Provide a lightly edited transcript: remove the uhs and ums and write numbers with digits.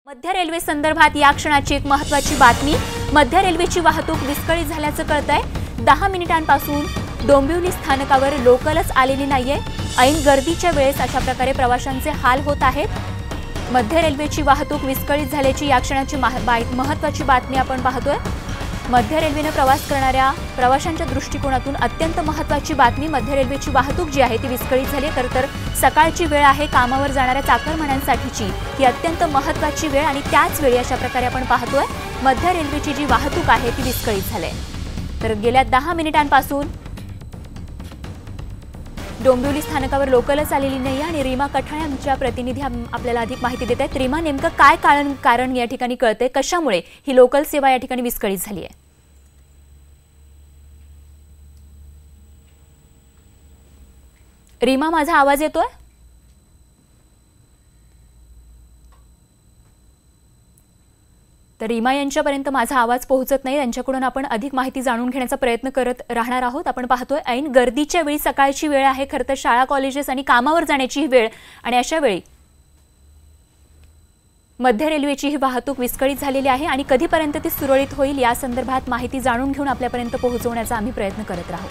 मध्य रेल्वे संदर्भात या क्षणाची एक महत्त्वाची बातमी। मध्य रेल्वेची वाहतूक विस्कळीत झाल्याचं कळतंय। 10 मिनिटांपासून डोंबिवली स्थानकावर लोकलच आलेली नाहीये। ऐन गर्दीच्या वेळेस अशा प्रकारे प्रवाशांचे हाल होत आहेत। मध्य रेल्वेची वाहतूक विस्कळीत झाल्याची या क्षणाची महत्त्वाची बातमी आपण पाहतोय। मध्य रेल्वेने प्रवास करणाऱ्या प्रवाशांच्या दृष्टिकोनातून अत्यंत महत्त्वाची बातमी। मध्य रेल्वेची वाहतूक जी आहे ती विस्कळीत झाली। तर सकाळची वेळ आहे, कामावर जाणाऱ्या चाकरमान्यांसाठीची ही अत्यंत महत्त्वाची वेळ आणि त्याच वेळी अशा प्रकारे आपण पाहतोय मध्य रेल्वेची जी वाहतूक आहे ती विस्कळीत झाली। तर गेल्या 10 मिनिटांपासून डोंबिवली स्थानकावर लोकलच आलेली नाही आणि रीमा कठाळे आमच्या प्रतिनिधी आपल्याला अधिक माहिती देत आहेत। रीमा, नेमकं काय कारण या ठिकाणी कळतंय, कशामुळे ही लोकल सेवा या ठिकाणी विस्कळीत झाली आहे? रीमा, माझा आवाज येतोय? तर रीमा यांच्यापर्यंत माझा आवाज पोहोचत नाही। त्यांच्याकडून आपण अधिक माहिती जाणून घेण्याचा प्रयत्न करत राहणार आहोत। आपण पाहतोय ऐन गर्दीच्या वेळी सकाळची वेळ आहे, खरं तर शाळा कॉलेजेस आणि कामावर जाण्याची ही वेळ आणि अशा वेळी मध्य रेल्वेची ही वाहतूक विस्कळीत झालेली आहे आणि कधीपर्यंत ती सुरळीत होईल या संदर्भात माहिती जाणून घेऊन आपल्यापर्यंत पोहोचवण्याचा आम्ही प्रयत्न करत राहू।